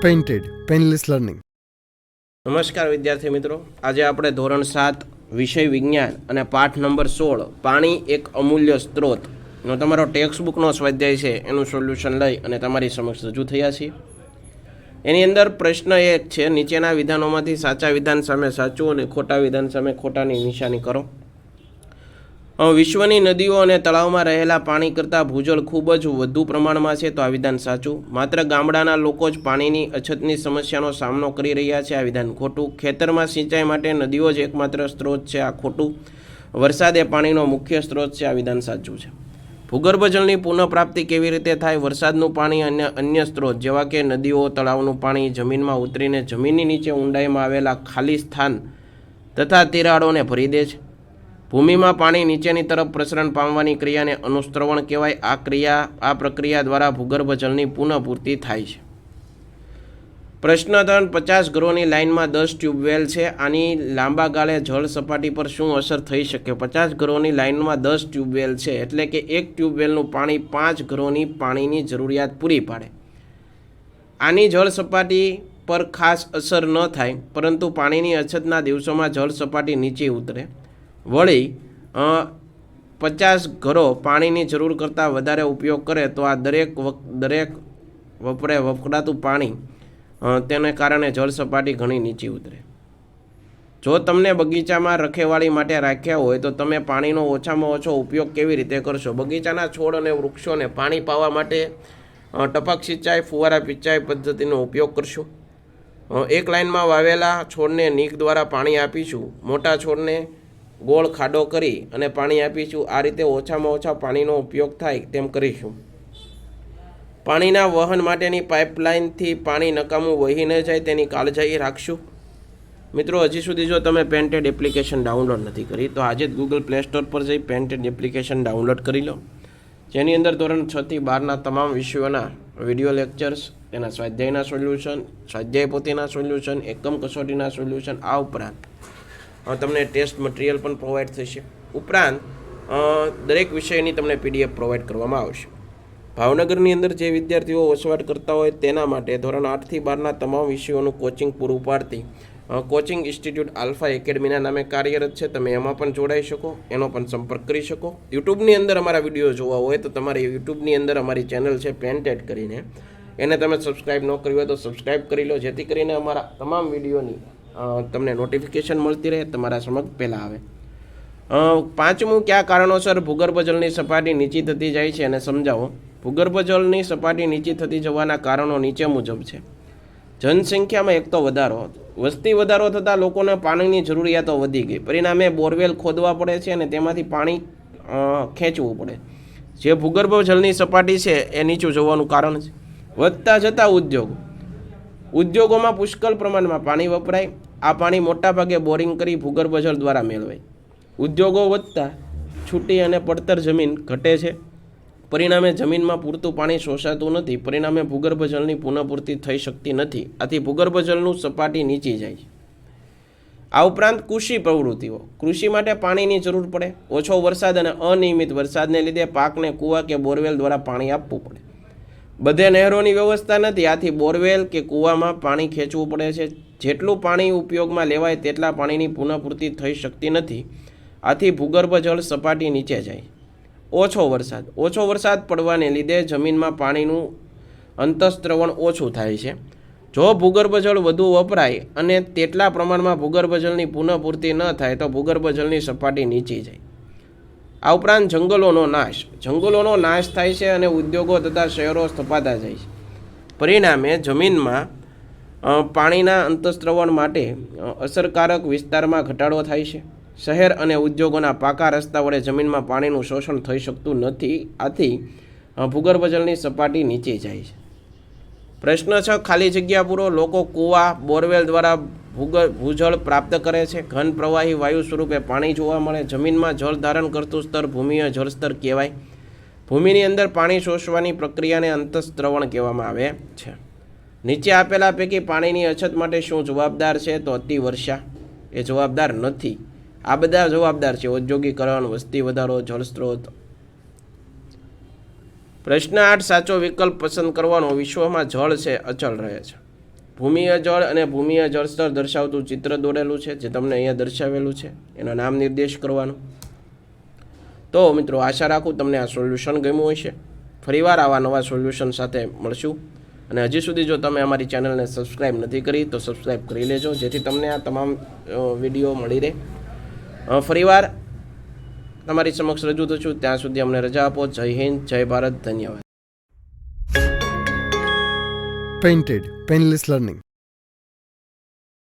Painted painless learning. નમસ્કાર વિદ્યાર્થી મિત્રો, આજે આપણે ધોરણ 7 વિષય વિજ્ઞાન અને પાઠ નંબર 16 પાણી એક અમૂલ્ય સ્ત્રોતનો તમારો ટેક્સ્ટબુકનો સ્વાધ્યાય છે એનું સોલ્યુશન લઈ અને તમારી સમક્ષ રજૂ થયા છીએ. એની અંદર પ્રશ્ન એક છે, નીચેના વિધાનોમાંથી સાચા વિધાન સામે સાચું અને ખોટા વિધાન સામે ખોટાની નિશાની કરો. વિશ્વની નદીઓ અને તળાવમાં રહેલા પાણી કરતાં ભૂજળ ખૂબ જ વધુ પ્રમાણમાં છે, તો આ વિધાન સાચું. માત્ર ગામડાના લોકો જ પાણીની અછતની સમસ્યાનો સામનો કરી રહ્યા છે, આ વિધાન ખોટું. ખેતરમાં સિંચાઈ માટે નદીઓ જ એકમાત્ર સ્ત્રોત છે, આ ખોટું. વરસાદ એ પાણીનો મુખ્ય સ્ત્રોત છે, આ વિધાન સાચું છે. ભૂગર્ભ જળની પુનઃપ્રાપ્તિ કેવી રીતે થાય? વરસાદનું પાણી અને અન્ય સ્ત્રોત જેવા કે નદીઓ, તળાવનું પાણી જમીનમાં ઉતરીને જમીનની નીચે ઊંડાઈમાં આવેલા ખાલી સ્થાન તથા તિરાડોને ભરી દે છે. ભૂમિમાં પાણી નીચેની તરફ પ્રસરણ પામવાની ક્રિયાને અનુસ્રવણ કહેવાય. આ પ્રક્રિયા દ્વારા ભૂગર્ભ જળની પુનઃપૂર્તિ થાય છે. પ્રશ્ન 3, 50 ઘરોની લાઇનમાં 10 ટ્યુબવેલ છે. આની લાંબા ગાળે જળ સપાટી પર શું અસર થઈ શકે? 50 ઘરોની લાઇનમાં 10 ટ્યુબવેલ છે, એટલે કે એક ટ્યુબવેલનું પાણી 5 ઘરોની પાણીની જરૂરિયાત પૂરી પાડે. આની જળ સપાટી પર ખાસ અસર ન થાય, પરંતુ પાણીની અછતના દિવસોમાં જળ સપાટી નીચે ઉતરે. વળી 50 ઘરો પાણીની જરૂર કરતાં વધારે ઉપયોગ કરે તો આ દરેક વપરાતું પાણી તેને કારણે જળ સપાટી ઘણી નીચે ઉતરે. જો તમને બગીચામાં રખેવાળી માટે રાખ્યા હોય તો તમે પાણીનો ઓછામાં ઓછો ઉપયોગ કેવી રીતે કરશો? બગીચાના છોડ અને વૃક્ષોને પાણી પાવા માટે ટપક સિંચાઈ, ફુવારા સિંચાઈ પદ્ધતિનો ઉપયોગ કરશું. એક લાઇનમાં વાવેલા છોડને નીક દ્વારા પાણી આપીશું. મોટા છોડને ગોળ ખાડો કરી અને પાણી આપીશું. આ રીતે ઓછામાં ઓછા પાણીનો ઉપયોગ થાય તેમ કરીશું. પાણીના વહન માટેની પાઇપલાઇનથી પાણી નકામું વહી ન જાય તેની કાળજી રાખશું. મિત્રો, હજી સુધી જો તમે પેન્ટેડ એપ્લિકેશન ડાઉનલોડ નથી કરી તો આજે જ ગૂગલ પ્લે સ્ટોર પર જઈ પેન્ટેડ એપ્લિકેશન ડાઉનલોડ કરી લો, જેની અંદર ધોરણ 6 થી 12ના તમામ વિષયોના વિડીયો લેક્ચર્સ, તેના સ્વાધ્યાયના સોલ્યુશન, સ્વાધ્યાય પોથીના સોલ્યુશન, એકમ કસોટીના સોલ્યુશન, આ ઉપરાંત તમને ટેસ્ટ મટીરિયલ પણ પ્રોવાઈડ થશે. ઉપરાંત દરેક વિષયની તમને PDF પ્રોવાઈડ કરવામાં આવશે. ભાવનગરની અંદર જે વિદ્યાર્થીઓ વસવાટ કરતા હોય તેના માટે ધોરણ 8 થી 12ના તમામ વિષયોનું કોચિંગ પૂરું પાડતી કોચિંગ ઇન્સ્ટિટ્યૂટ આલ્ફા એકેડમીના નામે કાર્યરત છે. તમે એમાં પણ જોડાઈ શકો, એનો પણ સંપર્ક કરી શકો. યુટ્યુબની અંદર અમારા વિડીયો જોવા હોય તો તમારે યુટ્યુબની અંદર અમારી ચેનલ છે પેન્ટેડ કરીને, એને તમે સબસ્ક્રાઈબ ન કરી હોય તો સબસ્ક્રાઈબ કરી લો, જેથી કરીને અમારા તમામ વિડીયોની તમને નોટિફિકેશન મળતી રહે, તમારા સમક્ષ પહેલાં આવે. 5મું, કયા કારણોસર ભૂગર્ભ જળની સપાટી નીચી થતી જાય છે અને સમજાવો. ભૂગર્ભ જળની સપાટી નીચી થતી જવાના કારણો નીચે મુજબ છે. જનસંખ્યામાં એક તો વધારો, વસ્તી વધારો થતાં લોકોને પાણીની જરૂરિયાતો વધી ગઈ. પરિણામે બોરવેલ ખોદવા પડે છે અને તેમાંથી પાણી ખેંચવું પડે, જે ભૂગર્ભ જળની સપાટી છે એ નીચું જવાનું કારણ છે. વધતા જતા ઉદ્યોગોમાં પુષ્કળ પ્રમાણમાં પાણી વપરાય. આ પાણી મોટાભાગે બોરિંગ કરી ભૂગર્ભ જળ દ્વારા મેળવાય. ઉદ્યોગો વધતા છૂટી અને પડતર જમીન ઘટે છે. પરિણામે જમીનમાં પૂરતું પાણી શોષાતું નથી. પરિણામે ભૂગર્ભ જળની પુનઃપૂર્તિ થઈ શકતી નથી. આથી ભૂગર્ભ જળનું સપાટી નીચી જાય છે. આ ઉપરાંત કૃષિ પ્રવૃત્તિઓ, કૃષિ માટે પાણીની જરૂર પડે. ઓછો વરસાદ અને અનિયમિત વરસાદને લીધે પાકને કૂવા કે બોરવેલ દ્વારા પાણી આપવું પડે. બધે નહેરોની વ્યવસ્થા નથી, આથી બોરવેલ કે કૂવામાં પાણી ખેંચવું પડે છે. જેટલું પાણી ઉપયોગમાં લેવાય તેટલા પાણીની પુનઃપૂર્તિ થઈ શકતી નથી. આથી ભૂગર્ભ જળ સપાટી નીચે જાય. ઓછો વરસાદ પડવાને લીધે જમીનમાં પાણીનું અંતઃસ્ત્રવણ ઓછું થાય છે. જો ભૂગર્ભ જળ વધુ વપરાય અને તેટલા પ્રમાણમાં ભૂગર્ભ જળની પુનઃપૂર્તિ ન થાય તો ભૂગર્ભ જળની સપાટી નીચી જાય. આ ઉપરાંત જંગલોનો નાશ થાય છે અને ઉદ્યોગો તથા શહેરો સ્થપાતા જાય છે. પરિણામે જમીનમાં પાણીના અંતઃસ્ત્રવણ માટે અસરકારક વિસ્તારમાં ઘટાડો થાય છે. શહેર અને ઉદ્યોગોના પાકા રસ્તા વડે જમીનમાં પાણીનું શોષણ થઈ શકતું નથી. આથી ભૂગર્ભ જળની સપાટી નીચે જાય છે. પ્રશ્ન 6, ખાલી જગ્યા પૂરો. લોકો કૂવા, બોરવેલ દ્વારા ભૂજળ પ્રાપ્ત કરે છે. ઘન પ્રવાહી વાયુ સ્વરૂપે પાણી જોવા મળે. જમીનમાં જળ ધારણ કરતું સ્તર ભૂમિય જળસ્તર કહેવાય. ભૂમિની અંદર પાણી શોષવાની પ્રક્રિયાને અંતઃસ્ત્રવણ કહેવામાં આવે છે. નીચે આપેલા પૈકી પાણીની અછત માટે શું જવાબદાર છે? તો અતિવર્ષા એ જવાબદાર નથી. આ બધા જવાબદાર છે. ઔદ્યોગિકરણ, વસ્તી વધારો, જળસ્ત્રોત. પ્રશ્ન 8 સાચો વિકલ્પ પસંદ કરવાનો. વિશ્વમાં જળ છે અચળ રહે છે. ભૂમિય જળ અને ભૂમિય જળસ્તર દર્શાવતું ચિત્ર દોરેલું છે, જે તમને અહીંયા દર્શાવેલું છે. એના નામ નિર્દેશ કરવાનું. તો મિત્રો આશા રાખું તમને આ સોલ્યુશન ગમ્યું હશે. ફરીવાર આવા નવા સોલ્યુશન સાથે મળશું. અને હજી સુધી જો તમે અમારી ચેનલને સબસ્ક્રાઈબ નથી કરી તો સબસ્ક્રાઈબ કરી લેજો, જેથી તમને આ તમામ વિડીયો મળી રહે. ફરીવાર તમારી સમક્ષ રજૂ થઉં છું. ત્યાં સુધી અમને રજા આપો. જય હિન્દ, જય ભારત, ધન્યવાદ. Painted Painless Learning.